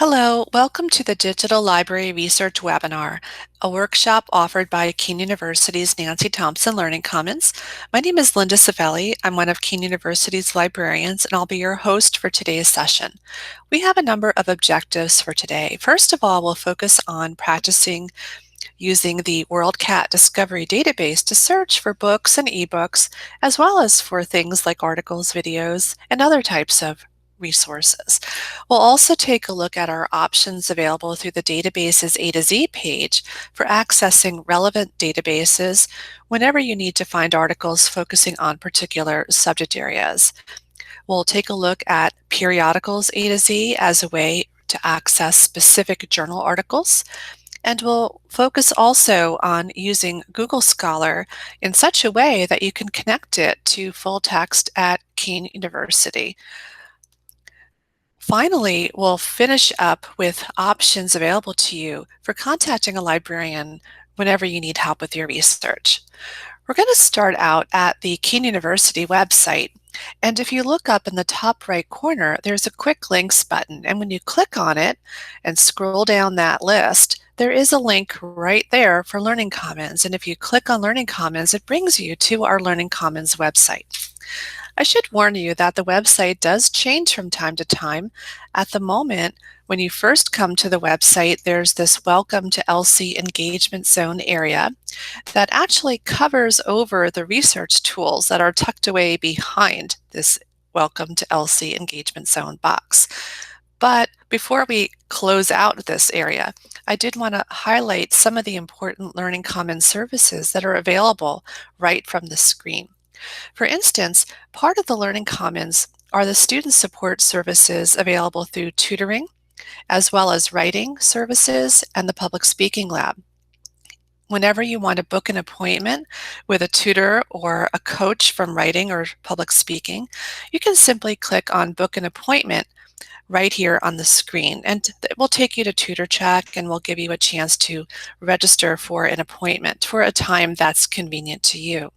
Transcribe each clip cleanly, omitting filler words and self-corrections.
Hello, welcome to the Digital Library Research webinar, a workshop offered by Keene University's Nancy Thompson Learning Commons. My name is Linda Savelli. I'm one of Keene University's librarians, and I'll be your host for today's session. We have a number of objectives for today. First of all, we'll focus on practicing using the WorldCat Discovery database to search for books and ebooks, as well as for things like articles, videos, and other types of resources. We'll also take a look at our options available through the database's A to Z page for accessing relevant databases whenever you need to find articles focusing on particular subject areas. We'll take a look at periodicals A to Z as a way to access specific journal articles. And we'll focus also on using Google Scholar in such a way that you can connect it to full text at Keene University. Finally, we'll finish up with options available to you for contacting a librarian whenever you need help with your research. We're going to start out at the Keene University website. And if you look up in the top right corner, there's a quick links button. And when you click on it and scroll down that list, there is a link right there for Learning Commons. And if you click on Learning Commons, it brings you to our Learning Commons website. I should warn you that the website does change from time to time. At the moment, when you first come to the website, there's this Welcome to LC Engagement Zone area that actually covers over the research tools that are tucked away behind this Welcome to LC Engagement Zone box. But before we close out this area, I did want to highlight some of the important Learning Commons services that are available right from the screen. For instance, part of the Learning Commons are the student support services available through tutoring, as well as writing services and the public speaking lab. Whenever you want to book an appointment with a tutor or a coach from writing or public speaking, you can simply click on Book an Appointment right here on the screen, and it will take you to Tutor Check and will give you a chance to register for an appointment for a time that's convenient to you.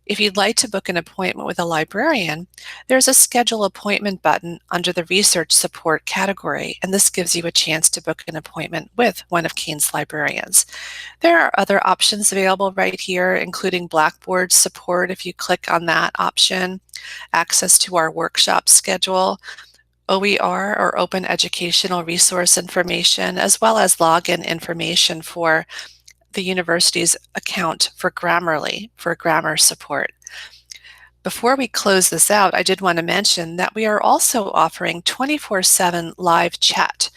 If you'd like to book an appointment with a librarian, there's a Schedule Appointment button under the Research Support category, and this gives you a chance to book an appointment with one of Keane's librarians. There are other options available right here, including Blackboard support if you click on that option, access to our workshop schedule, OER or Open Educational Resource information, as well as login information for the university's account for Grammarly for grammar support. Before we close this out, I did want to mention that we are also offering 24/7 live chat.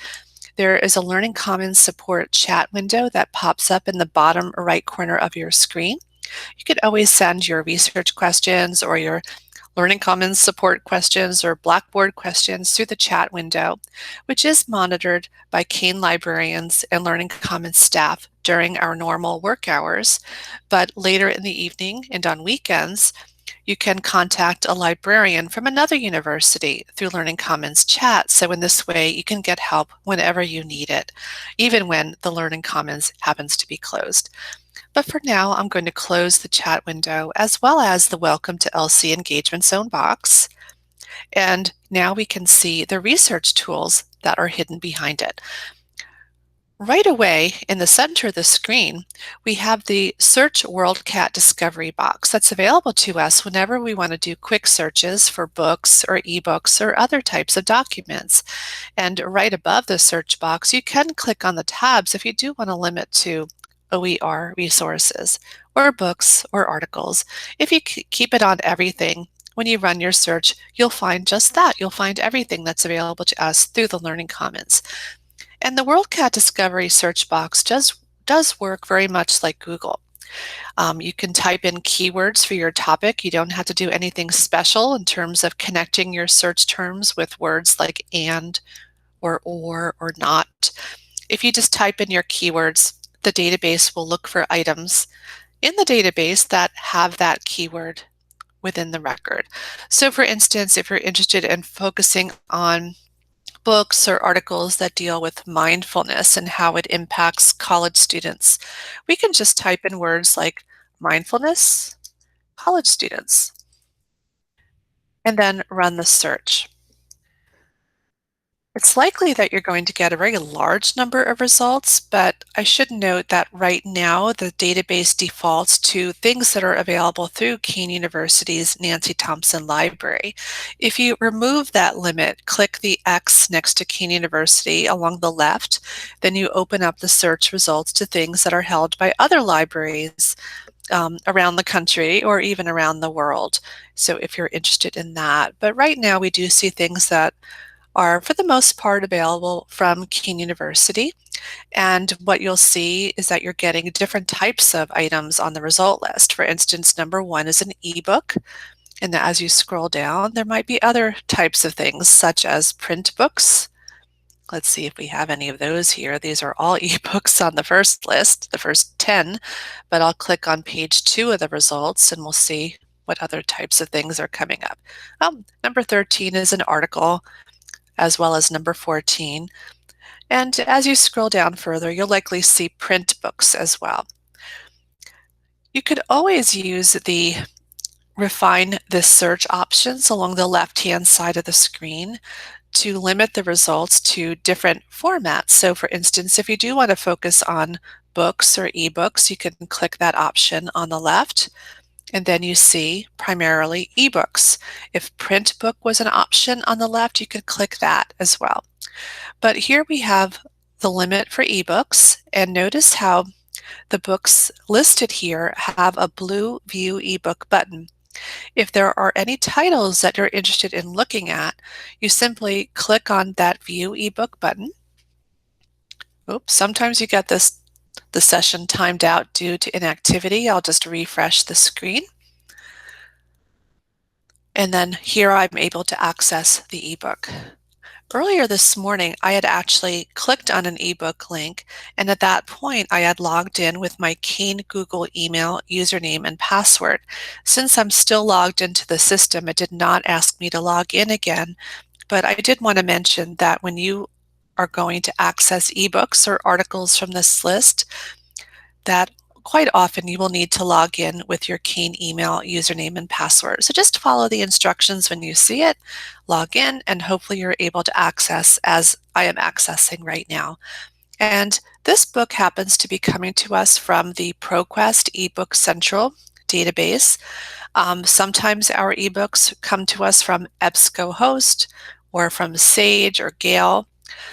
There is a Learning Commons support chat window that pops up in the bottom right corner of your screen. You could always send your research questions or your Learning Commons support questions or Blackboard questions through the chat window, which is monitored by Keene librarians and Learning Commons staff during our normal work hours. But later in the evening and on weekends, you can contact a librarian from another university through Learning Commons chat. So in this way, you can get help whenever you need it, even when the Learning Commons happens to be closed. But for now, I'm going to close the chat window as well as the Welcome to LC Engagement Zone box. And now we can see the research tools that are hidden behind it. Right away in the center of the screen, we have the Search WorldCat Discovery box that's available to us whenever we want to do quick searches for books or ebooks or other types of documents. And right above the search box, you can click on the tabs if you do want to limit to OER resources or books or articles. If you keep it on everything, when you run your search, you'll find just that. You'll find everything that's available to us through the Learning Commons. And the WorldCat Discovery search box does work very much like Google. You can type in keywords for your topic. You don't have to do anything special in terms of connecting your search terms with words like and or not. If you just type in your keywords, the database will look for items in the database that have that keyword within the record. So for instance, if you're interested in focusing on books or articles that deal with mindfulness and how it impacts college students, we can just type in words like mindfulness, college students, and then run the search. It's likely that you're going to get a very large number of results, but I should note that right now the database defaults to things that are available through Kean University's Nancy Thompson Library. If you remove that limit, click the X next to Kean University along the left, then you open up the search results to things that are held by other libraries around the country or even around the world. So if you're interested in that. But right now we do see things that are for the most part available from Kean University. And what you'll see is that you're getting different types of items on the result list. For instance, number one is an ebook. And as you scroll down, there might be other types of things such as print books. Let's see if we have any of those here. These are all ebooks on the first list, the first 10, but I'll click on page 2 of the results and we'll see what other types of things are coming up. Number 13 is an article, as well as number 14. And as you scroll down further, you'll likely see print books as well. You could always use the refine this search options along the left-hand side of the screen to limit the results to different formats. So for instance, if you do want to focus on books or ebooks, you can click that option on the left, and then you see primarily ebooks. If print book was an option on the left, you could click that as well. But here we have the limit for ebooks, and notice how the books listed here have a blue View ebook button. If there are any titles that you're interested in looking at, you simply click on that View ebook button. Oops, sometimes you get the session timed out due to inactivity. I'll just refresh the screen. And then here I'm able to access the ebook. Earlier this morning, I had actually clicked on an ebook link, and at that point, I had logged in with my Kean Google email username and password. Since I'm still logged into the system, it did not ask me to log in again, but I did want to mention that when you are going to access ebooks or articles from this list, that quite often you will need to log in with your Kean email username and password. So just follow the instructions when you see it, log in, and hopefully you're able to access as I am accessing right now. And this book happens to be coming to us from the ProQuest eBook Central database. Sometimes our ebooks come to us from EBSCOhost or from Sage or Gale.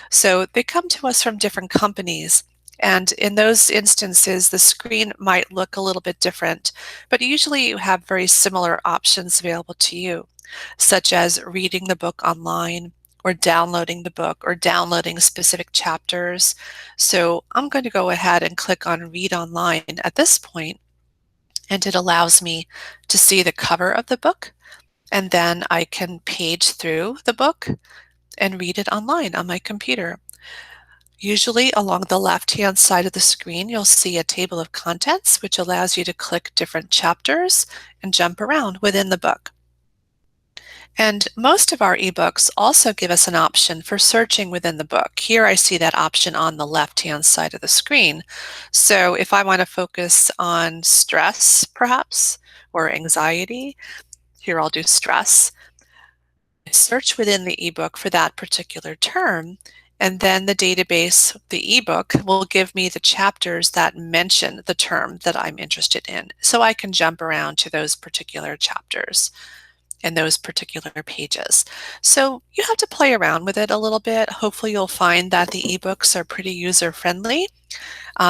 So they come to us from different companies. And in those instances, the screen might look a little bit different, but usually you have very similar options available to you, such as reading the book online or downloading the book or downloading specific chapters. So I'm going to go ahead and click on Read Online at this point, and it allows me to see the cover of the book, and then I can page through the book and read it online on my computer. Usually along the left-hand side of the screen, you'll see a table of contents, which allows you to click different chapters and jump around within the book. And most of our ebooks also give us an option for searching within the book. Here I see that option on the left-hand side of the screen. So if I want to focus on stress, perhaps, or anxiety, here I'll do stress. Search within the ebook for that particular term, and then the database, the ebook, will give me the chapters that mention the term that I'm interested in. So I can jump around to those particular chapters and those particular pages. So you have to play around with it a little bit. Hopefully you'll find that the ebooks are pretty user-friendly.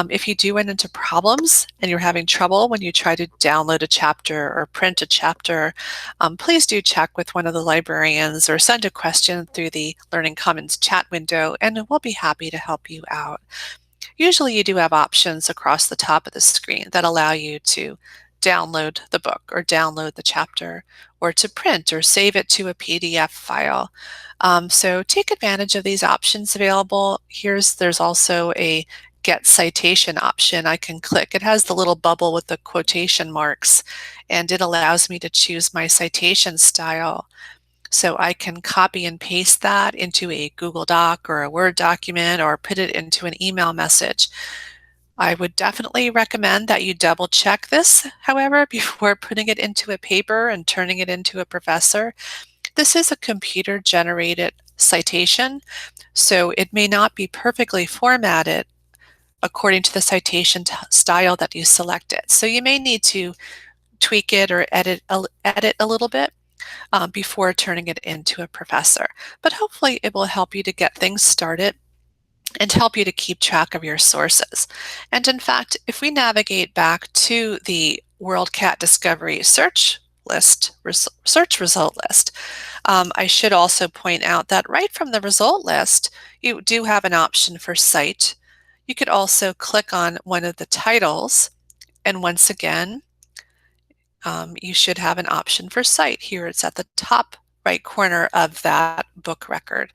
If you do run into problems and you're having trouble when you try to download a chapter or print a chapter, please do check with one of the librarians or send a question through the Learning Commons chat window, and we'll be happy to help you out. Usually you do have options across the top of the screen that allow you to download the book or download the chapter or to print or save it to a PDF file. So take advantage of these options available. There's also a Get Citation option I can click. It has the little bubble with the quotation marks, and it allows me to choose my citation style. So I can copy and paste that into a Google Doc or a Word document or put it into an email message. I would definitely recommend that you double check this, however, before putting it into a paper and turning it into a professor. This is a computer-generated citation, so it may not be perfectly formatted according to the citation style that you selected. So you may need to tweak it or edit a little bit before turning it into a professor. But hopefully it will help you to get things started and help you to keep track of your sources. And in fact, if we navigate back to the World Cat Discovery search result list, I should also point out that right from the result list, you do have an option for cite. You could also click on one of the titles, and once again, you should have an option for cite. Here it's at the top right corner of that book record.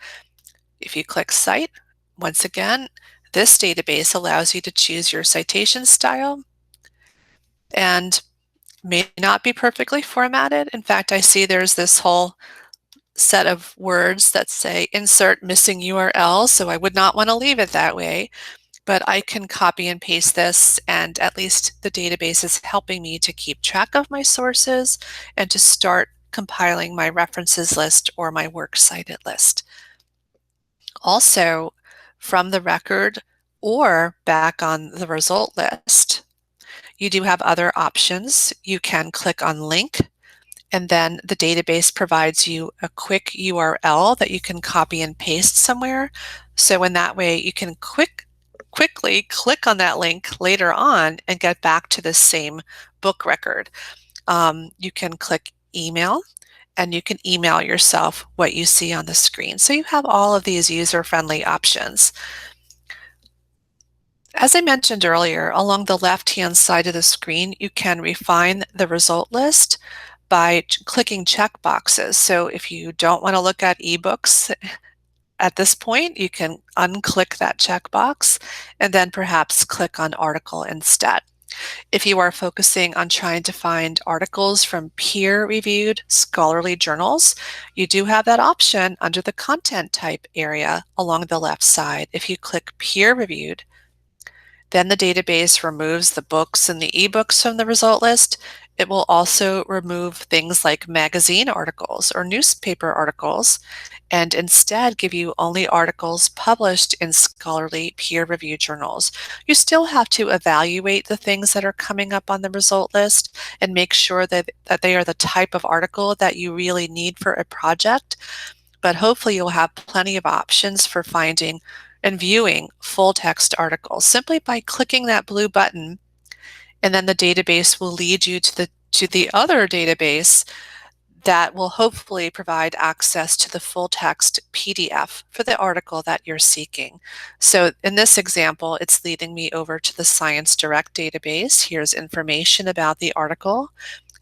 If you click Cite, once again, this database allows you to choose your citation style and may not be perfectly formatted. In fact, I see there's this whole set of words that say insert missing URL, so I would not want to leave it that way. But I can copy and paste this, and at least the database is helping me to keep track of my sources and to start compiling my references list or my works cited list. Also, from the record or back on the result list, you do have other options. You can click on link, and then the database provides you a quick URL that you can copy and paste somewhere. So in that way, you can quickly click on that link later on and get back to the same book record. You can click email, and you can email yourself what you see on the screen. So you have all of these user-friendly options. As I mentioned earlier, along the left-hand side of the screen, you can refine the result list by clicking check boxes. So if you don't want to look at ebooks at this point, you can unclick that checkbox and then perhaps click on article instead. If you are focusing on trying to find articles from peer-reviewed scholarly journals, you do have that option under the content type area along the left side. If you click peer-reviewed, then the database removes the books and the ebooks from the result list. It will also remove things like magazine articles or newspaper articles, and instead give you only articles published in scholarly peer-reviewed journals. You still have to evaluate the things that are coming up on the result list and make sure that they are the type of article that you really need for a project. But hopefully you'll have plenty of options for finding and viewing full text articles simply by clicking that blue button, and then the database will lead you to the other database that will hopefully provide access to the full text PDF for the article that you're seeking. So in this example, it's leading me over to the Science Direct database. Here's information about the article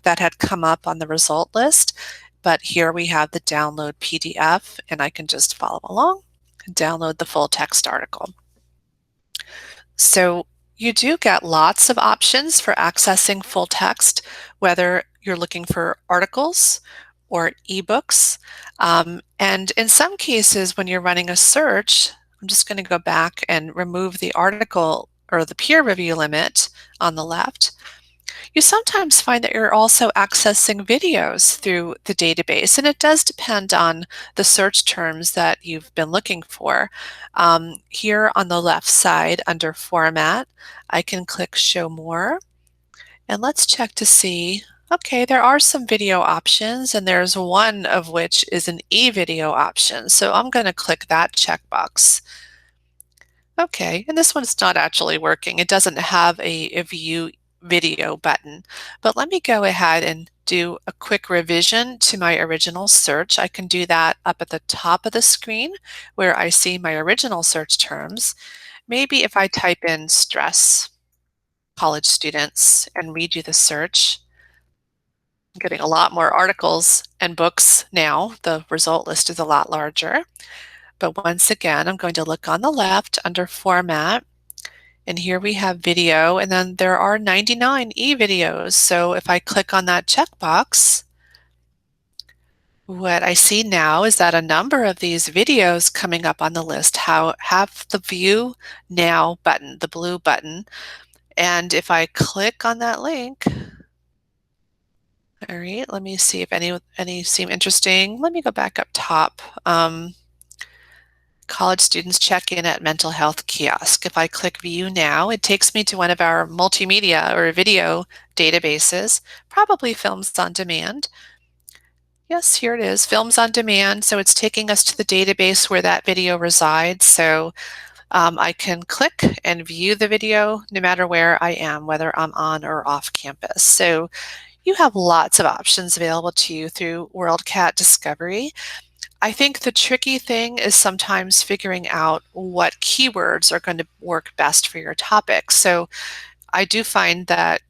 that had come up on the result list, but here we have the download PDF, and I can just follow along and download the full text article. So you do get lots of options for accessing full text, whether you're looking for articles or ebooks. And in some cases, when you're running a search, I'm just going to go back and remove the article or the peer review limit on the left. You sometimes find that you're also accessing videos through the database, and it does depend on the search terms that you've been looking for. Here on the left side under Format, I can click Show More, and let's check to see, okay, there are some video options, and there's one of which is an e-video option, so I'm going to click that checkbox. Okay, and this one's not actually working. It doesn't have a view video button, but let me go ahead and do a quick revision to my original search. I can do that up at the top of the screen where I see my original search terms. Maybe if I type in stress, college students, and redo the search, I'm getting a lot more articles and books now. The result list is a lot larger. But once again, I'm going to look on the left under Format, and here we have video, and then there are 99 e-videos. So if I click on that checkbox, what I see now is that a number of these videos coming up on the list have the View Now button, the blue button. And if I click on that link, all right, let me see if any seem interesting. Let me go back up top. College students check in at mental health kiosk. If I click view now, it takes me to one of our multimedia or video databases, probably films on demand. Yes, here it is, films on demand. So it's taking us to the database where that video resides. So I can click and view the video no matter where I am, whether I'm on or off campus. So you have lots of options available to you through WorldCat Discovery. I think the tricky thing is sometimes figuring out what keywords are going to work best for your topic. So I do find that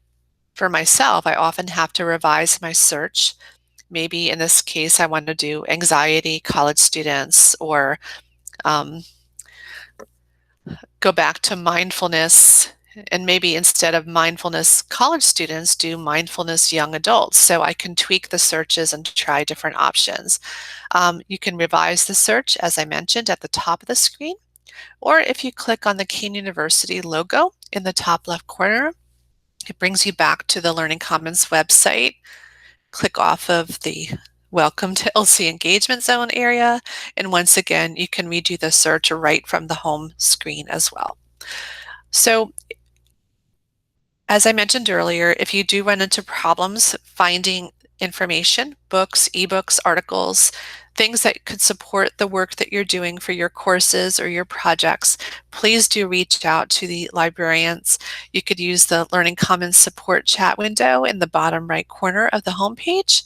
for myself, I often have to revise my search. Maybe in this case, I want to do anxiety, college students, or um, go back to mindfulness. And maybe instead of mindfulness college students, do mindfulness young adults. So I can tweak the searches and try different options. You can revise the search, as I mentioned, at the top of the screen, or if you click on the Kean University logo in the top left corner, it brings you back to the Learning Commons website. Click off of the Welcome to LC Engagement Zone area, and once again, you can redo the search right from the home screen as well. So as I mentioned earlier, if you do run into problems finding information, books, ebooks, articles, things that could support the work that you're doing for your courses or your projects, please do reach out to the librarians. You could use the Learning Commons support chat window in the bottom right corner of the homepage,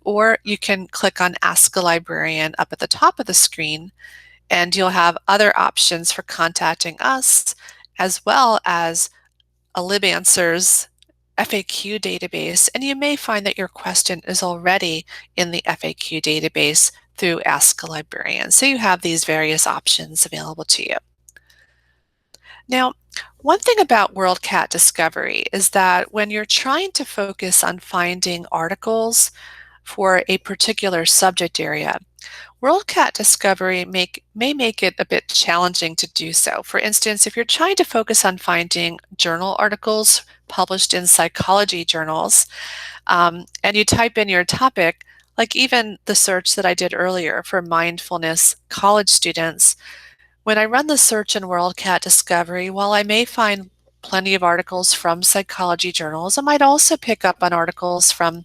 or you can click on Ask a Librarian up at the top of the screen, and you'll have other options for contacting us, as well as a LibAnswers FAQ database, and you may find that your question is already in the FAQ database through Ask a Librarian. So you have these various options available to you. Now, one thing about WorldCat Discovery is that when you're trying to focus on finding articles for a particular subject area, WorldCat Discovery may make it a bit challenging to do so. For instance, if you're trying to focus on finding journal articles published in psychology journals, and you type in your topic, like even the search that I did earlier for mindfulness college students, when I run the search in WorldCat Discovery, while I may find plenty of articles from psychology journals, I might also pick up on articles from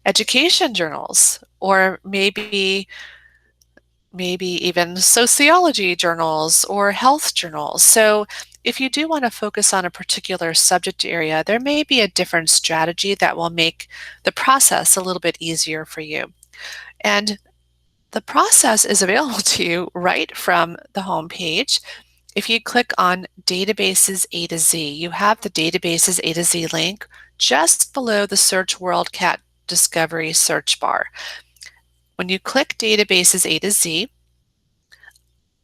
education journals, or maybe even sociology journals or health journals. So if you do want to focus on a particular subject area, there may be a different strategy that will make the process a little bit easier for you. And the process is available to you right from the home page. If you click on Databases A to Z, you have the Databases A to Z link just below the Search WorldCat Discovery search bar. When you click Databases A to Z,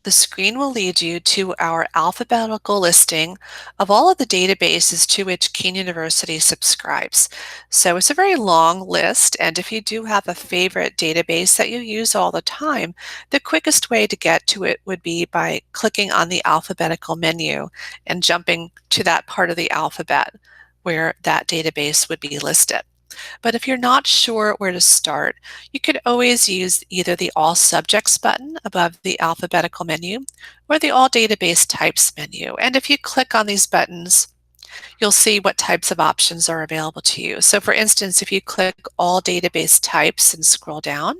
the screen will lead you to our alphabetical listing of all of the databases to which Kean University subscribes. So it's a very long list, and if you do have a favorite database that you use all the time, the quickest way to get to it would be by clicking on the alphabetical menu and jumping to that part of the alphabet where that database would be listed. But if you're not sure where to start, you could always use either the All Subjects button above the alphabetical menu or the All Database Types menu. And if you click on these buttons, you'll see what types of options are available to you. So for instance, if you click All Database Types and scroll down,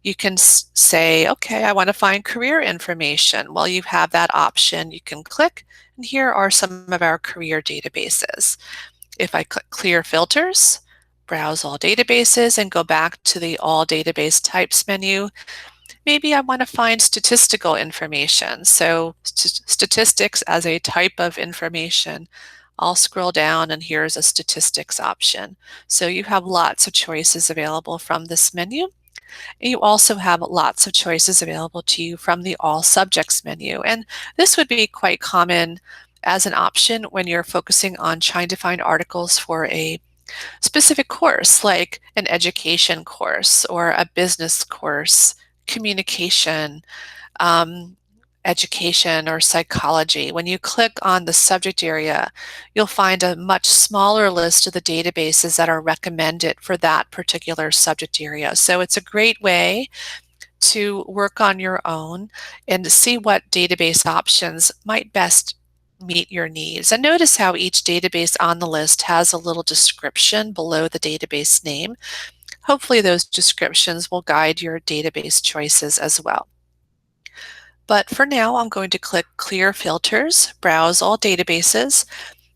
you can say, okay, I want to find career information. Well, you have that option. You can click, and here are some of our career databases. If I click Clear Filters, browse all databases, and go back to the All Database Types menu, maybe I want to find statistical information. So statistics as a type of information. I'll scroll down, and here's a statistics option. So you have lots of choices available from this menu. You also have lots of choices available to you from the All Subjects menu. And this would be quite common as an option when you're focusing on trying to find articles for a specific course, like an education course or a business course, communication, education, or psychology. When you click on the subject area, you'll find a much smaller list of the databases that are recommended for that particular subject area. So it's a great way to work on your own and see what database options might best meet your needs. And notice how each database on the list has a little description below the database name. Hopefully those descriptions will guide your database choices as well. But for now, I'm going to click Clear Filters, Browse All Databases.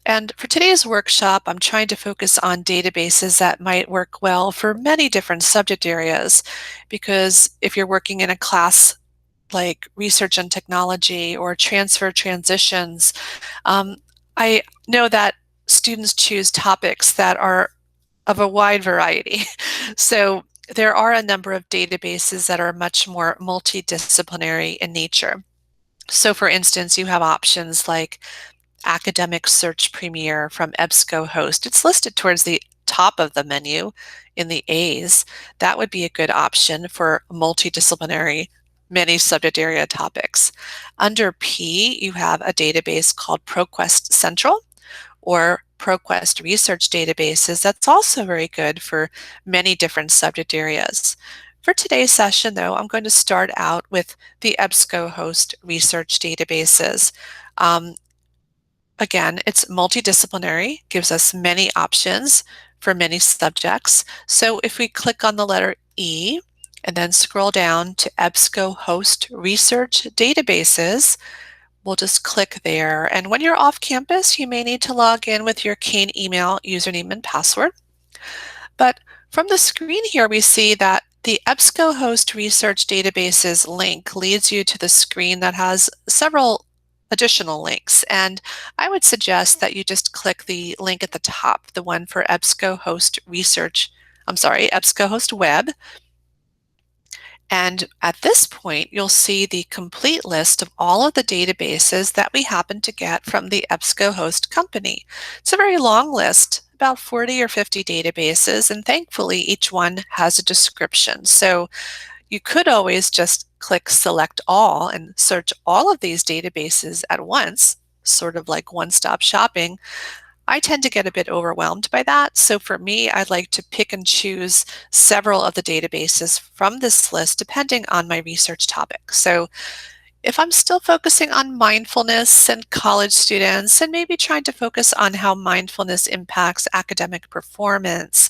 And for today's workshop, I'm trying to focus on databases that might work well for many different subject areas, because if you're working in a class like research and technology or transfer transitions, um, I know that students choose topics that are of a wide variety. So there are a number of databases that are much more multidisciplinary in nature. So for instance, you have options like Academic Search Premier from EBSCOhost. It's listed towards the top of the menu in the A's. That would be a good option for multidisciplinary, many subject area topics. Under P, you have a database called ProQuest Central or ProQuest Research Databases. That's also very good for many different subject areas. For today's session, though, I'm going to start out with the EBSCOhost research databases. Again, it's multidisciplinary, gives us many options for many subjects. So if we click on the letter E and then scroll down to EBSCOhost Research Databases, we'll just click there. And when you're off campus, you may need to log in with your Kane email username and password. But from the screen here, we see that the EBSCOhost Research Databases link leads you to the screen that has several additional links. And I would suggest that you just click the link at the top, the one for EBSCOhost EBSCOhost Web. And at this point, you'll see the complete list of all of the databases that we happen to get from the EBSCOhost company. It's a very long list, about 40 or 50 databases, and thankfully each one has a description. So you could always just click Select All and search all of these databases at once, sort of like one-stop shopping. I tend to get a bit overwhelmed by that, so for me, I'd like to pick and choose several of the databases from this list depending on my research topic. So if I'm still focusing on mindfulness and college students and maybe trying to focus on how mindfulness impacts academic performance,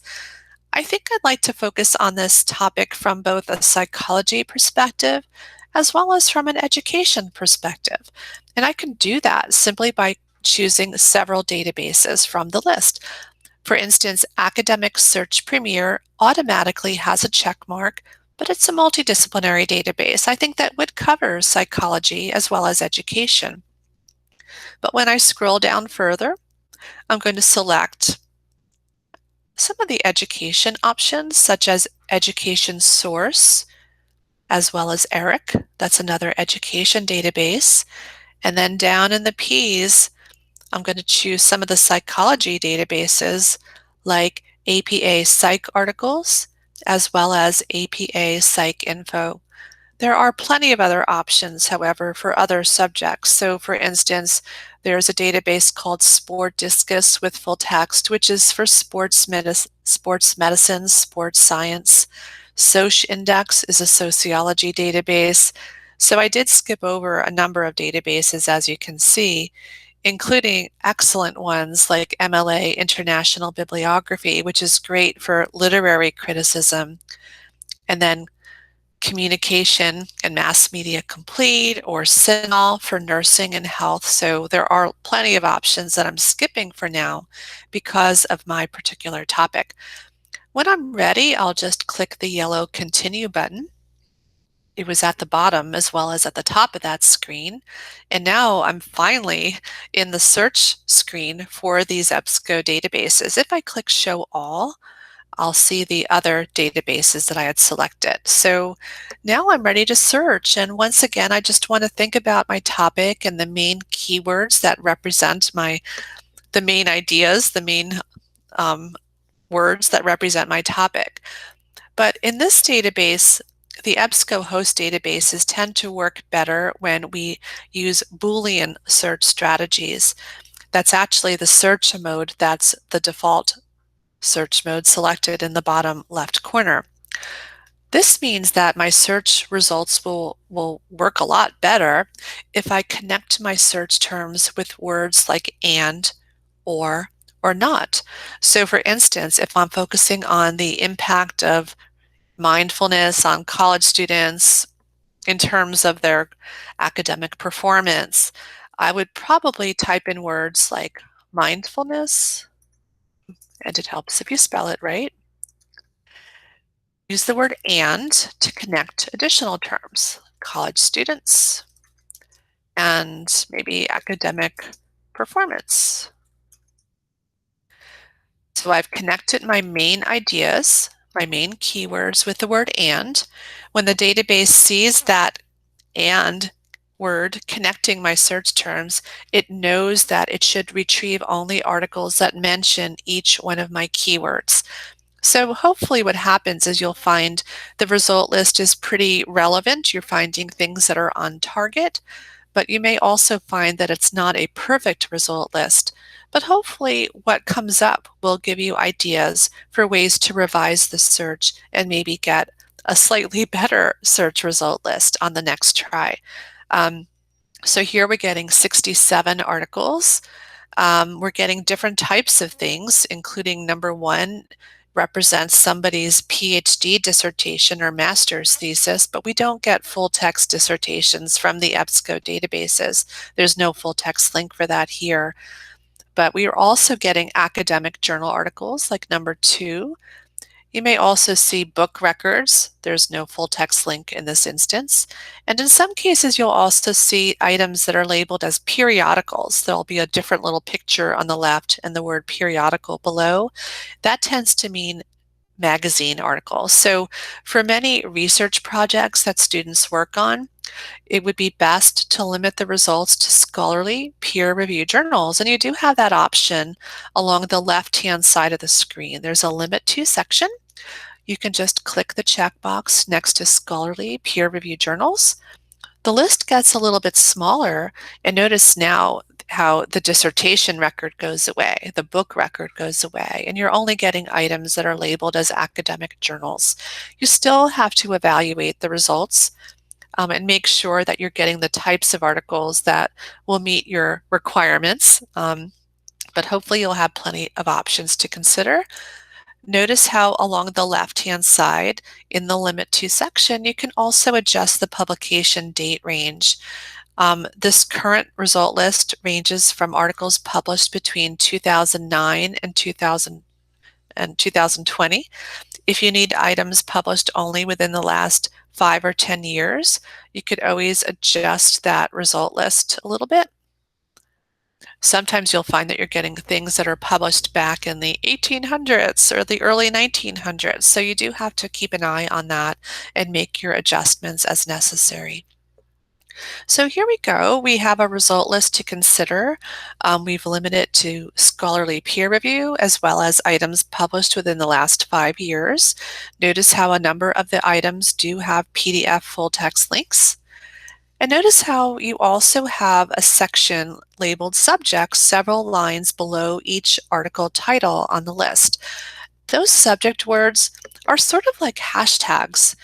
I think I'd like to focus on this topic from both a psychology perspective as well as from an education perspective. And I can do that simply by choosing several databases from the list. For instance, Academic Search Premier automatically has a check mark, but it's a multidisciplinary database. I think that would cover psychology as well as education. But when I scroll down further, I'm going to select some of the education options, such as Education Source, as well as ERIC. That's another education database. And then down in the P's, I'm going to choose some of the psychology databases like APA Psych Articles, as well as APA Psych Info. There are plenty of other options, however, for other subjects. So for instance, there's a database called Sport Discus with full text, which is for sports medicine, sports science. Soc Index is a sociology database. So I did skip over a number of databases, as you can see, including excellent ones like MLA International Bibliography, which is great for literary criticism, and then Communication and Mass Media Complete, or CINAHL for nursing and health. So there are plenty of options that I'm skipping for now because of my particular topic. When I'm ready, I'll just click the yellow Continue button. It was at the bottom as well as at the top of that screen. And now I'm finally in the search screen for these EBSCO databases. If I click Show All, I'll see the other databases that I had selected. So now I'm ready to search. And once again, I just want to think about my topic and the main keywords that represent the main ideas, the main words that represent my topic. But in this database, the EBSCOhost databases tend to work better when we use Boolean search strategies. That's actually the search mode that's the default search mode selected in the bottom left corner. This means that my search results will work a lot better if I connect my search terms with words like and, or, or not. So for instance, if I'm focusing on the impact of mindfulness on college students in terms of their academic performance, I would probably type in words like mindfulness, and it helps if you spell it right. Use the word and to connect additional terms, college students and maybe academic performance. So I've connected my main ideas, my main keywords with the word and. When the database sees that and word connecting my search terms, it knows that it should retrieve only articles that mention each one of my keywords. So hopefully what happens is you'll find the result list is pretty relevant. You're finding things that are on target, but you may also find that it's not a perfect result list. But hopefully what comes up will give you ideas for ways to revise the search and maybe get a slightly better search result list on the next try. Um, so here we're getting 67 articles. We're getting different types of things, including number one represents somebody's PhD dissertation or master's thesis, but we don't get full text dissertations from the EBSCO databases. There's no full text link for that here. But we are also getting academic journal articles like number two. You may also see book records. There's no full text link in this instance. And in some cases, you'll also see items that are labeled as periodicals. There'll be a different little picture on the left and the word periodical below. That tends to mean magazine articles. So for many research projects that students work on, it would be best to limit the results to scholarly peer-reviewed journals. And you do have that option along the left-hand side of the screen. There's a limit to section. You can just click the checkbox next to scholarly peer-reviewed journals. The list gets a little bit smaller, and notice now how the dissertation record goes away, the book record goes away, and you're only getting items that are labeled as academic journals. You still have to evaluate the results and make sure that you're getting the types of articles that will meet your requirements. But hopefully you'll have plenty of options to consider. Notice how along the left-hand side in the Limit To section, you can also adjust the publication date range. This current result list ranges from articles published between 2009 and 2020. If you need items published only within the last 5 or 10 years, you could always adjust that result list a little bit. Sometimes you'll find that you're getting things that are published back in the 1800s or the early 1900s, so you do have to keep an eye on that and make your adjustments as necessary. So here we go. We have a result list to consider. We've limited it to scholarly peer review as well as items published within the last 5 years. Notice how a number of the items do have PDF full text links. And notice how you also have a section labeled subjects several lines below each article title on the list. Those subject words are sort of like hashtags,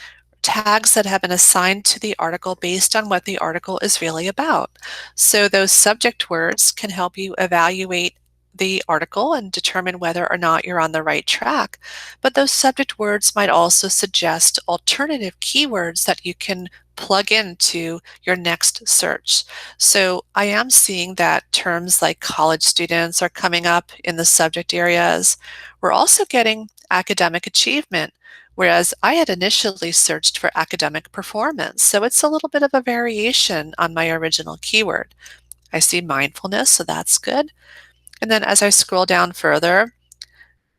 tags that have been assigned to the article based on what the article is really about. So those subject words can help you evaluate the article and determine whether or not you're on the right track. But those subject words might also suggest alternative keywords that you can plug into your next search. So I am seeing that terms like college students are coming up in the subject areas. We're also getting academic achievement, whereas I had initially searched for academic performance. So it's a little bit of a variation on my original keyword. I see mindfulness, so that's good. And then as I scroll down further,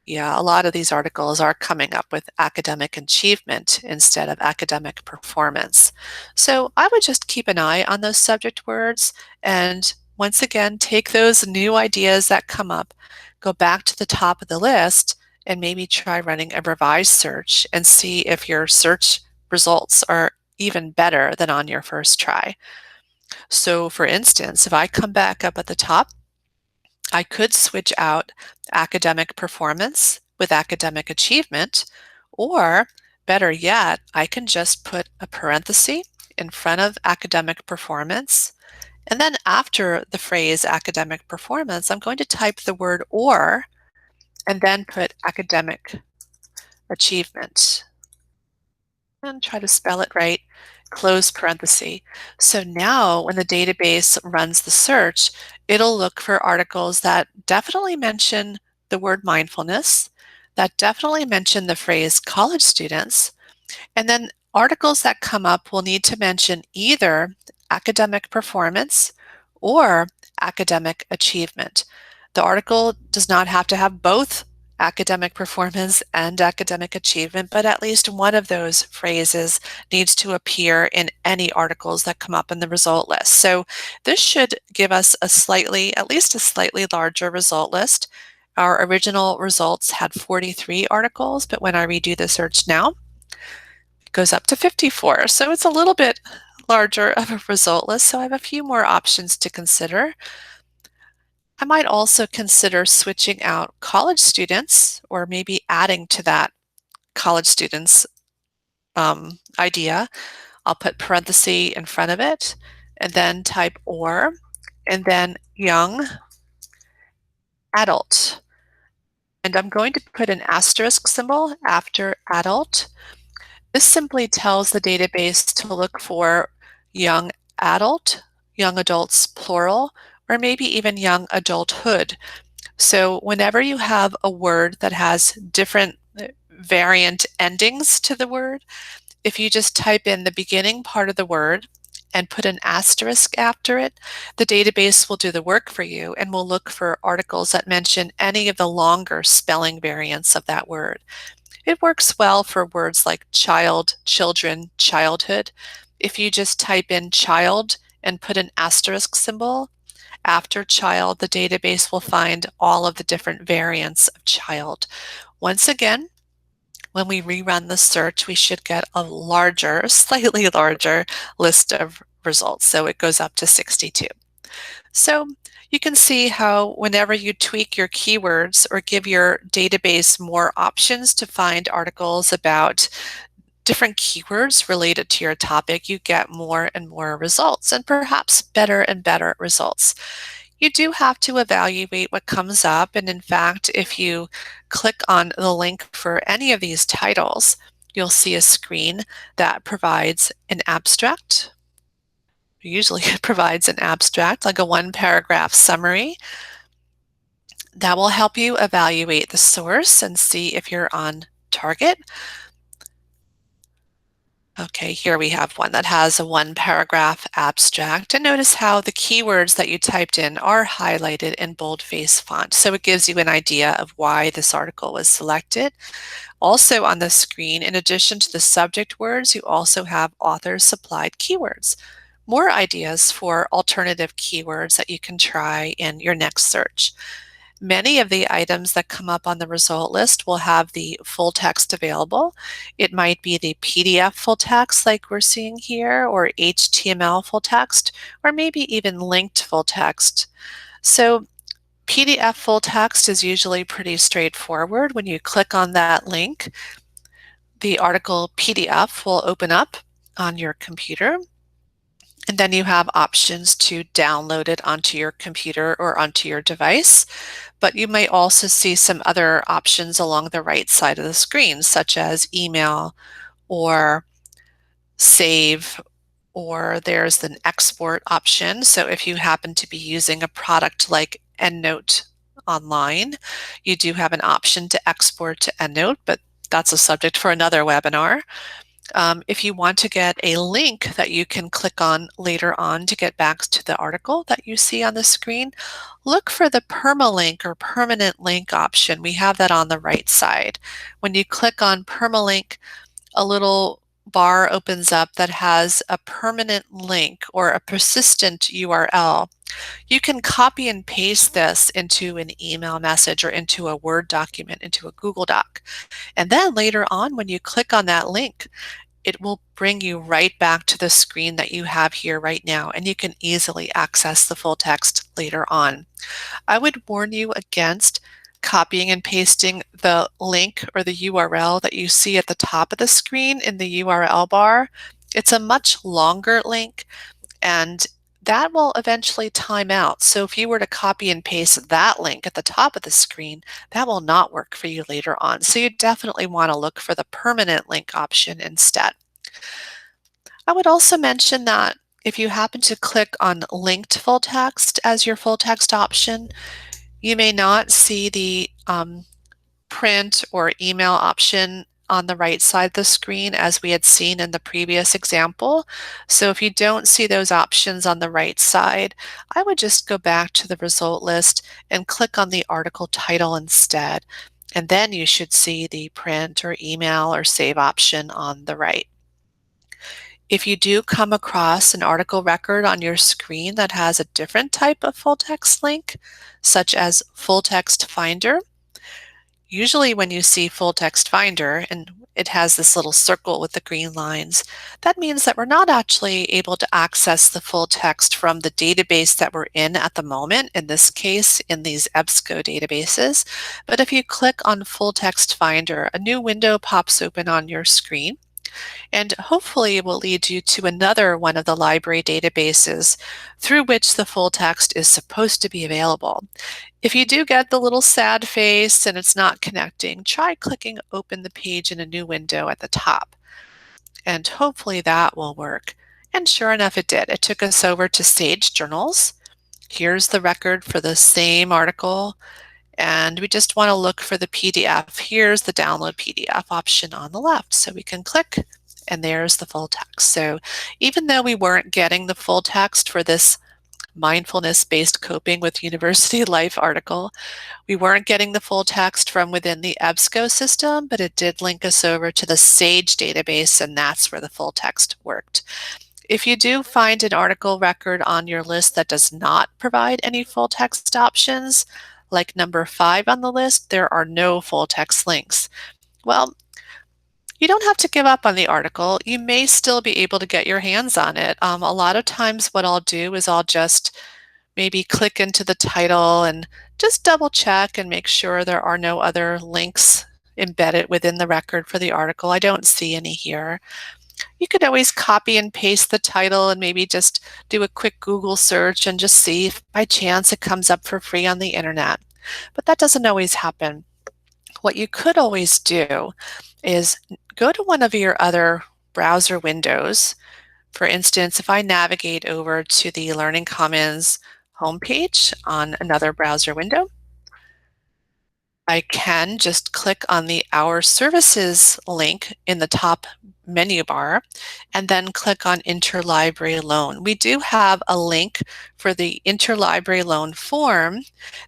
yeah, a lot of these articles are coming up with academic achievement instead of academic performance. So I would just keep an eye on those subject words and once again, take those new ideas that come up, go back to the top of the list and maybe try running a revised search and see if your search results are even better than on your first try. So for instance, if I come back up at the top, I could switch out academic performance with academic achievement, or Better yet, I can just put a parenthesis in front of academic performance. And then after the phrase academic performance, I'm going to type the word or and then put academic achievement and try to spell it right, close parenthesis. So now when the database runs the search, it'll look for articles that definitely mention the word mindfulness, that definitely mention the phrase college students, and then articles that come up will need to mention either academic performance or academic achievement. The article does not have to have both academic performance and academic achievement, but at least one of those phrases needs to appear in any articles that come up in the result list. So this should give us at least a slightly larger result list. Our original results had 43 articles, but when I redo the search now, goes up to 54. So it's a little bit larger of a result list. So I have a few more options to consider. I might also consider switching out college students or maybe adding to that college students idea. I'll put parenthesis in front of it and then type or and then young adult. And I'm going to put an asterisk symbol after adult. This simply tells the database to look for young adult, young adults plural, or maybe even young adulthood. So whenever you have a word that has different variant endings to the word, if you just type in the beginning part of the word and put an asterisk after it, the database will do the work for you and will look for articles that mention any of the longer spelling variants of that word. It works well for words like child, children, childhood. If you just type in child and put an asterisk symbol after child, the database will find all of the different variants of child. Once again, when we rerun the search, we should get a larger, slightly larger list of results. So it goes up to 62. So you can see how whenever you tweak your keywords or give your database more options to find articles about different keywords related to your topic, you get more and more results and perhaps better and better results. You do have to evaluate what comes up, and in fact, if you click on the link for any of these titles, you'll see a screen that provides an abstract. Usually it provides an abstract, like a one-paragraph summary that will help you evaluate the source and see if you're on target. Okay, here we have one that has a one-paragraph abstract, and notice how the keywords that you typed in are highlighted in boldface font, so it gives you an idea of why this article was selected. Also on the screen, in addition to the subject words, you also have author-supplied keywords. More ideas for alternative keywords that you can try in your next search. Many of the items that come up on the result list will have the full text available. It might be the PDF full text like we're seeing here, or HTML full text, or maybe even linked full text. So PDF full text is usually pretty straightforward. When you click on that link, the article PDF will open up on your computer. And then you have options to download it onto your computer or onto your device. But you may also see some other options along the right side of the screen, such as email or save, or there's an export option. So if you happen to be using a product like EndNote online, you do have an option to export to EndNote, but that's a subject for another webinar. If you want to get a link that you can click on later on to get back to the article that you see on the screen, look for the permalink or permanent link option. We have that on the right side. When you click on permalink, a little bar opens up that has a permanent link or a persistent URL. You can copy and paste this into an email message or into a Word document, into a Google Doc. And then later on, when you click on that link, it will bring you right back to the screen that you have here right now, and you can easily access the full text later on. I would warn you against copying and pasting the link or the URL that you see at the top of the screen in the URL bar. It's a much longer link, and that will eventually time out. So if you were to copy and paste that link at the top of the screen, that will not work for you later on. So you definitely want to look for the permanent link option instead. I would also mention that if you happen to click on linked full text as your full text option, you may not see the print or email option on the right side of the screen as we had seen in the previous example. So if you don't see those options on the right side, I would just go back to the result list and click on the article title instead. And then you should see the print or email or save option on the right. If you do come across an article record on your screen that has a different type of full text link, such as Full Text Finder, usually when you see Full Text Finder and it has this little circle with the green lines, that means that we're not actually able to access the full text from the database that we're in at the moment, in this case, in these EBSCO databases. But if you click on Full Text Finder, a new window pops open on your screen, and hopefully it will lead you to another one of the library databases through which the full text is supposed to be available. If you do get the little sad face and it's not connecting, try clicking open the page in a new window at the top, and hopefully that will work. And sure enough, it did. It took us over to Sage Journals. Here's the record for the same article, and we just want to look for the PDF. Here's the download PDF option on the left. So we can click, and there's the full text. So even though we weren't getting the full text for this mindfulness-based coping with university life article, we weren't getting the full text from within the EBSCO system, but it did link us over to the SAGE database, and that's where the full text worked. If you do find an article record on your list that does not provide any full text options, like number 5 on the list, there are no full text links. Well, you don't have to give up on the article. You may still be able to get your hands on it. A lot of times what I'll do is I'll just maybe click into the title and just double check and make sure there are no other links embedded within the record for the article. I don't see any here. You could always copy and paste the title and maybe just do a quick Google search and just see if by chance it comes up for free on the internet. But that doesn't always happen. What you could always do is go to one of your other browser windows. For instance, if I navigate over to the Learning Commons homepage on another browser window, I can just click on the Our Services link in the top menu bar and then click on Interlibrary Loan. We do have a link for the Interlibrary Loan form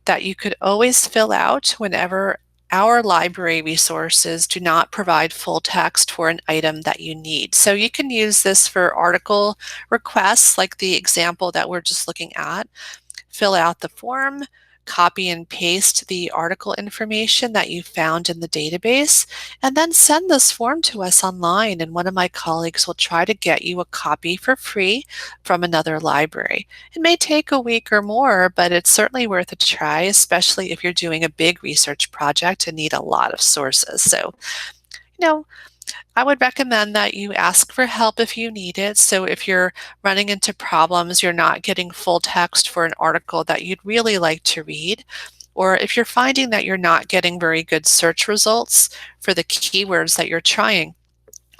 that you could always fill out whenever our library resources do not provide full text for an item that you need. So you can use this for article requests like the example that we're just looking at. Fill out the form, copy and paste the article information that you found in the database, and then send this form to us online, and one of my colleagues will try to get you a copy for free from another library. It may take a week or more, but it's certainly worth a try, especially if you're doing a big research project and need a lot of sources. So, you know, I would recommend that you ask for help if you need it. So if you're running into problems, you're not getting full text for an article that you'd really like to read, or if you're finding that you're not getting very good search results for the keywords that you're trying,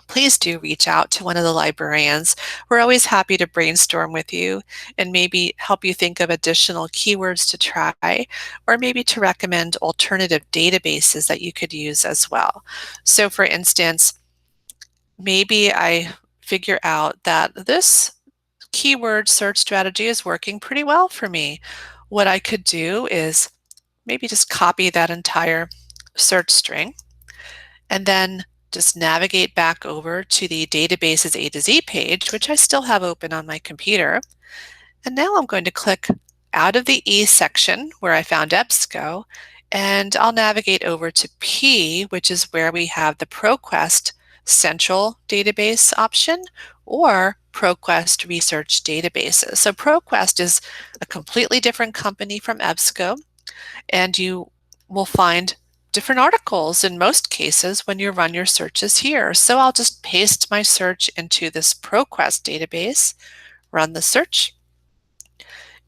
please do reach out to one of the librarians. We're always happy to brainstorm with you and maybe help you think of additional keywords to try, or maybe to recommend alternative databases that you could use as well. So for instance, maybe I figure out that this keyword search strategy is working pretty well for me. What I could do is maybe just copy that entire search string and then just navigate back over to the databases A to Z page, which I still have open on my computer. And now I'm going to click out of the E section where I found EBSCO, and I'll navigate over to P, which is where we have the ProQuest Central Database option or ProQuest Research Databases. So ProQuest is a completely different company from EBSCO, and you will find different articles in most cases when you run your searches here. So I'll just paste my search into this ProQuest database, run the search,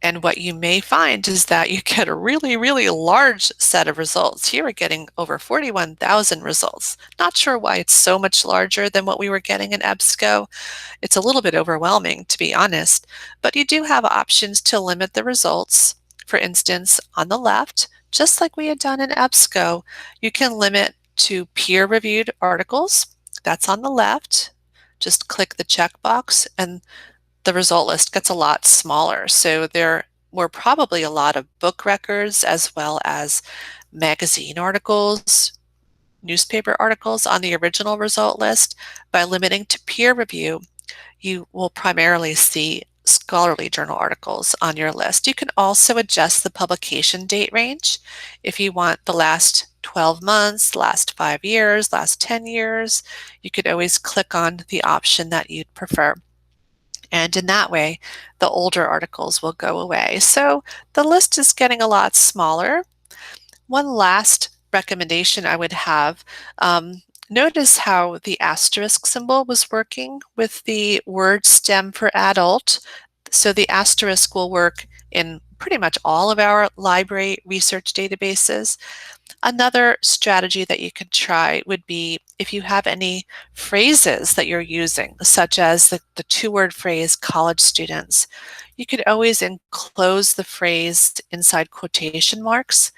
and what you may find is that you get a really, really large set of results. Here we're getting over 41,000 results. Not sure why it's so much larger than what we were getting in EBSCO. It's a little bit overwhelming, to be honest, but you do have options to limit the results. For instance, on the left, just like we had done in EBSCO, you can limit to peer-reviewed articles. That's on the left. Just click the checkbox and the result list gets a lot smaller. So there were probably a lot of book records as well as magazine articles, newspaper articles on the original result list. By limiting to peer review, you will primarily see scholarly journal articles on your list. You can also adjust the publication date range. If you want the last 12 months, last 5 years, last 10 years, you could always click on the option that you'd prefer. And in that way, the older articles will go away. So the list is getting a lot smaller. One last recommendation I would have, notice how the asterisk symbol was working with the word stem for adult. So the asterisk will work in pretty much all of our library research databases. Another strategy that you could try would be if you have any phrases that you're using, such as the two-word phrase college students, you could always enclose the phrase inside quotation marks.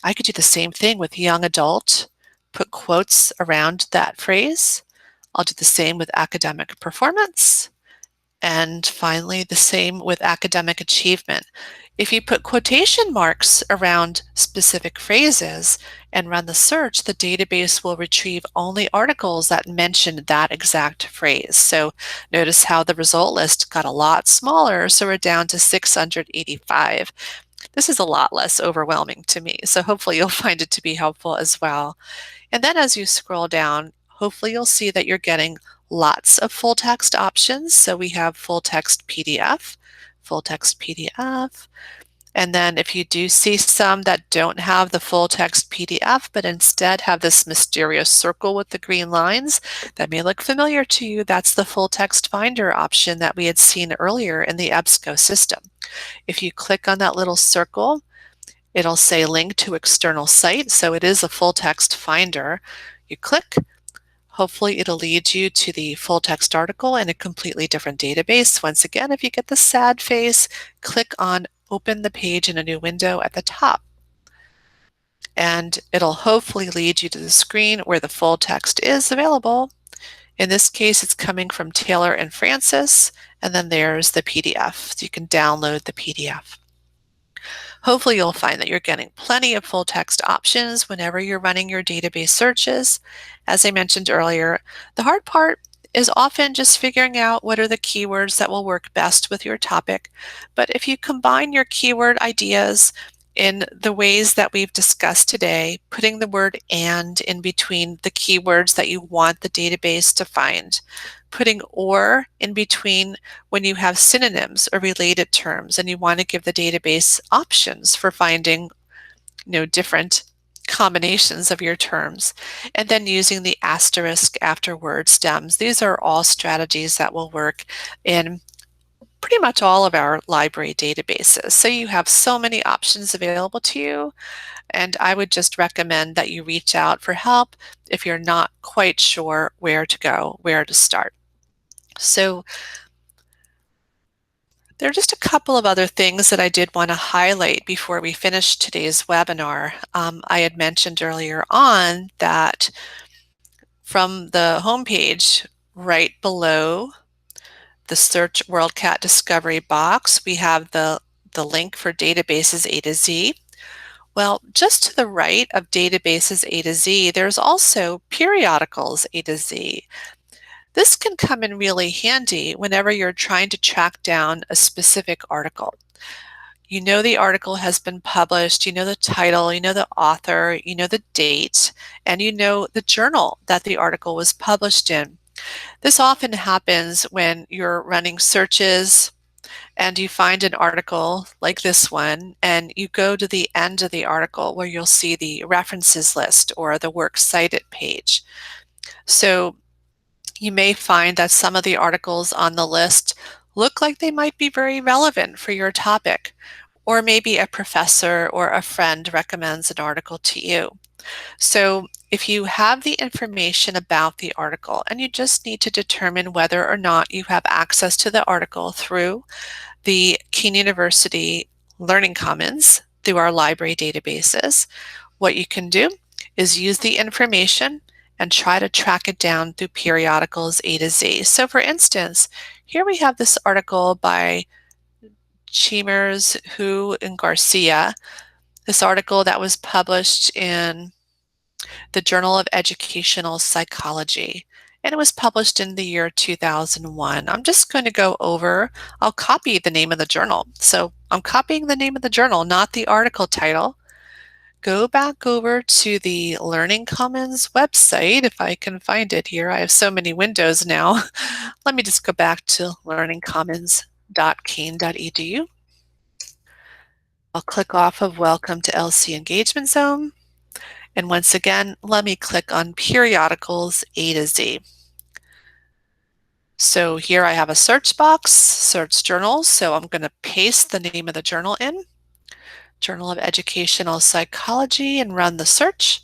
I could do the same thing with young adult, put quotes around that phrase. I'll do the same with academic performance. And finally, the same with academic achievement. If you put quotation marks around specific phrases and run the search, the database will retrieve only articles that mention that exact phrase. So notice how the result list got a lot smaller, so we're down to 685. This is a lot less overwhelming to me, so hopefully you'll find it to be helpful as well. And then as you scroll down, hopefully you'll see that you're getting lots of full text options. So we have full text PDF, and then if you do see some that don't have the full text PDF, but instead have this mysterious circle with the green lines that may look familiar to you, that's the full text finder option that we had seen earlier in the EBSCO system. If you click on that little circle, it'll say link to external site. So it is a full text finder. You click, hopefully it'll lead you to the full text article in a completely different database. Once again, if you get the sad face, click on open the page in a new window at the top. And it'll hopefully lead you to the screen where the full text is available. In this case, it's coming from Taylor and Francis, and then there's the PDF. So you can download the PDF. Hopefully you'll find that you're getting plenty of full text options whenever you're running your database searches. As I mentioned earlier, the hard part is often just figuring out what are the keywords that will work best with your topic. But if you combine your keyword ideas in the ways that we've discussed today, putting the word "and" in between the keywords that you want the database to find, putting "or" in between when you have synonyms or related terms and you want to give the database options for finding, different combinations of your terms, and then using the asterisk after word stems. These are all strategies that will work in pretty much all of our library databases. So you have so many options available to you, and I would just recommend that you reach out for help if you're not quite sure where to go, where to start. So there are just a couple of other things that I did want to highlight before we finish today's webinar. I had mentioned earlier on that from the homepage, right below the Search WorldCat Discovery box, we have the link for Databases A to Z. Well, just to the right of Databases A to Z, there's also Periodicals A to Z. This can come in really handy whenever you're trying to track down a specific article. You know the article has been published, you know the title, you know the author, you know the date, and you know the journal that the article was published in. This often happens when you're running searches and you find an article like this one, and you go to the end of the article where you'll see the references list or the works cited page. So you may find that some of the articles on the list look like they might be very relevant for your topic, or maybe a professor or a friend recommends an article to you. So if you have the information about the article and you just need to determine whether or not you have access to the article through the Keene University Learning Commons, through our library databases, what you can do is use the information and try to track it down through periodicals A to Z. So for instance, here we have this article by Chemers, Hu, and Garcia, this article that was published in the Journal of Educational Psychology, and it was published in the year 2001. I'm just going to go over, I'll copy the name of the journal. So I'm copying the name of the journal, not the article title. Go back over to the Learning Commons website, if I can find it here. I have so many windows now. Let me just go back to learningcommons.keene.edu. I'll click off of Welcome to LC Engagement Zone. And once again, let me click on Periodicals A to Z. So here I have a search box, search journals. So I'm going to paste the name of the journal in, Journal of Educational Psychology, and run the search.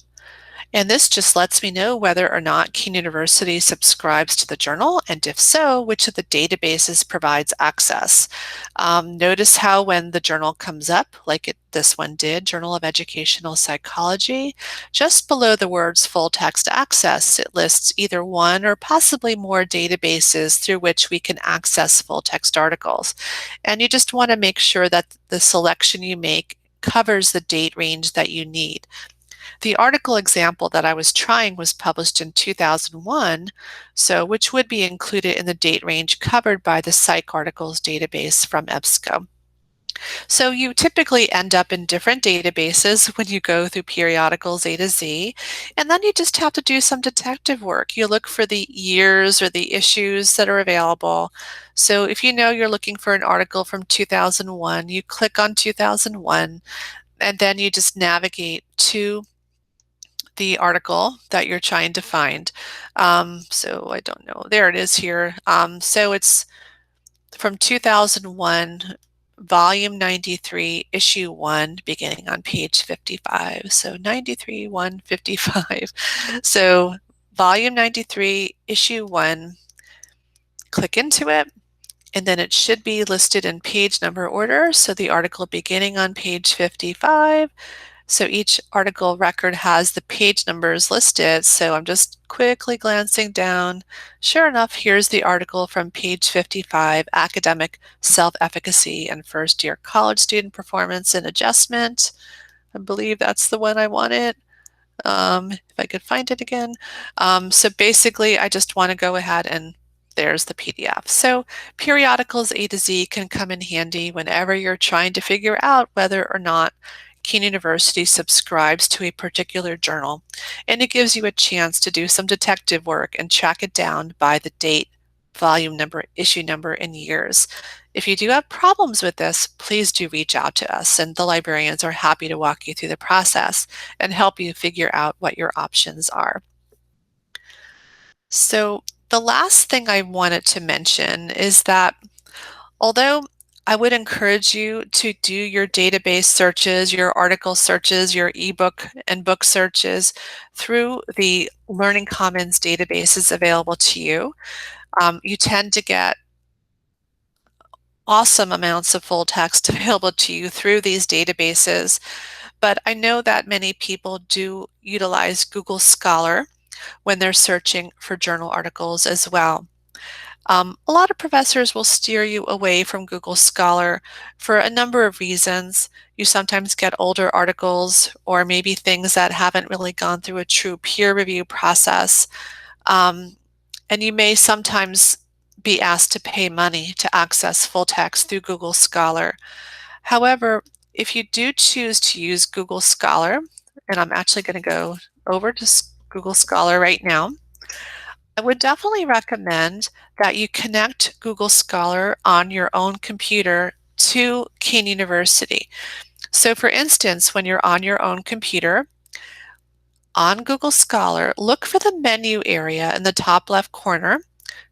And this just lets me know whether or not Keene University subscribes to the journal, and if so, which of the databases provides access. Notice how when the journal comes up, like this one did, Journal of Educational Psychology, just below the words full text access, it lists either one or possibly more databases through which we can access full text articles. And you just want to make sure that the selection you make covers the date range that you need. The article example that I was trying was published in 2001, so which would be included in the date range covered by the Psych Articles database from EBSCO. So you typically end up in different databases when you go through periodicals A to Z, and then you just have to do some detective work. You look for the years or the issues that are available. So if you know you're looking for an article from 2001, you click on 2001, and then you just navigate to the article that you're trying to find. So I don't know, there it is here. So it's from 2001, volume 93, issue 1, beginning on page 55. So 93, 155. So volume 93, issue 1, click into it, and then it should be listed in page number order. So the article beginning on page 55. So each article record has the page numbers listed. So I'm just quickly glancing down. Sure enough, here's the article from page 55, Academic Self-Efficacy and First Year College Student Performance and Adjustment. I believe that's the one I wanted. If I could find it again. So basically, I just want to go ahead and there's the PDF. So periodicals A to Z can come in handy whenever you're trying to figure out whether or not Keene University subscribes to a particular journal, and it gives you a chance to do some detective work and track it down by the date, volume number, issue number, and years. If you do have problems with this, please do reach out to us, and the librarians are happy to walk you through the process and help you figure out what your options are. So the last thing I wanted to mention is that although I would encourage you to do your database searches, your article searches, your ebook and book searches through the Learning Commons databases available to you. You tend to get awesome amounts of full text available to you through these databases, but I know that many people do utilize Google Scholar when they're searching for journal articles as well. A lot of professors will steer you away from Google Scholar for a number of reasons. You sometimes get older articles or maybe things that haven't really gone through a true peer review process. And you may sometimes be asked to pay money to access full text through Google Scholar. However, if you do choose to use Google Scholar, and I'm actually going to go over to Google Scholar right now, I would definitely recommend that you connect Google Scholar on your own computer to Keene University. So for instance, when you're on your own computer, on Google Scholar, look for the menu area in the top left corner,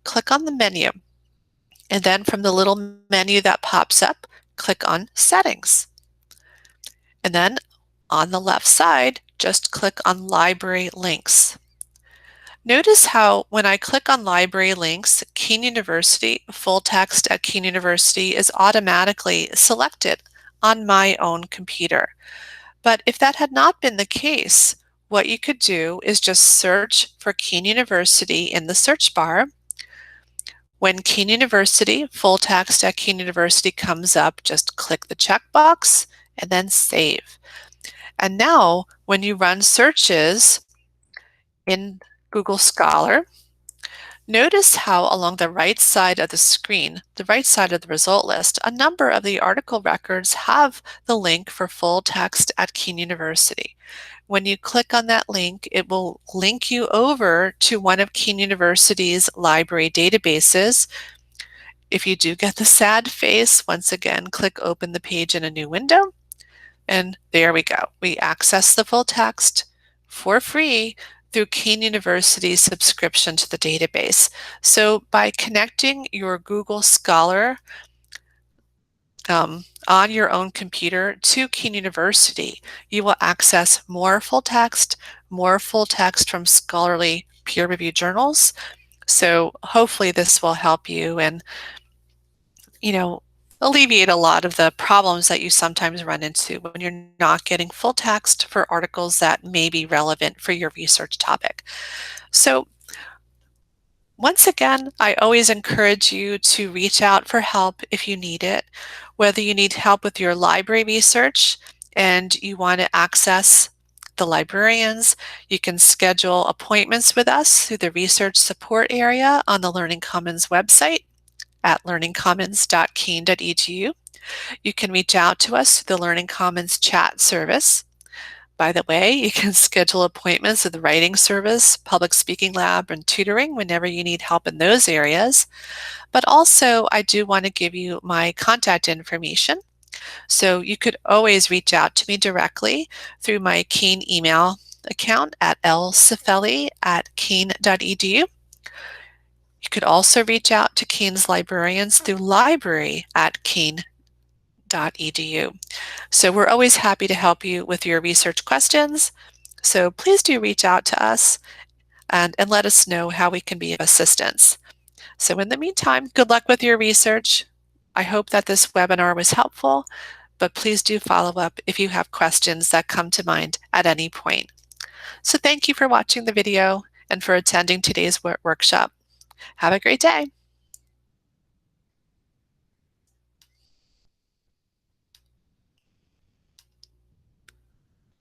click on the menu, and then from the little menu that pops up, click on Settings. And then on the left side, just click on Library Links. Notice how when I click on Library Links, Keene University, full text at Keene University is automatically selected on my own computer. But if that had not been the case, what you could do is just search for Keene University in the search bar. When Keene University, full text at Keene University comes up, just click the checkbox and then save. And now when you run searches in Google Scholar, notice how along the right side of the screen, the right side of the result list, a number of the article records have the link for full text at Keene University. When you click on that link, it will link you over to one of Keene University's library databases. If you do get the sad face, once again, click open the page in a new window. And there we go. We access the full text for free through Keene University's subscription to the database. So by connecting your Google Scholar on your own computer to Keene University, you will access more full text from scholarly peer-reviewed journals. So hopefully this will help you and, alleviate a lot of the problems that you sometimes run into when you're not getting full text for articles that may be relevant for your research topic. So once again, I always encourage you to reach out for help if you need it, whether you need help with your library research and you want to access the librarians. You can schedule appointments with us through the research support area on the Learning Commons website at learningcommons.keene.edu. You can reach out to us through the Learning Commons chat service. By the way, you can schedule appointments with the writing service, public speaking lab, and tutoring whenever you need help in those areas. But also, I do want to give you my contact information. So you could always reach out to me directly through my Keene email account at lcifelli@keene.edu. You could also reach out to Keene's librarians through library@keene.edu. So we're always happy to help you with your research questions. So please do reach out to us and let us know how we can be of assistance. So in the meantime, good luck with your research. I hope that this webinar was helpful, but please do follow up if you have questions that come to mind at any point. So thank you for watching the video and for attending today's workshop. Have a great day.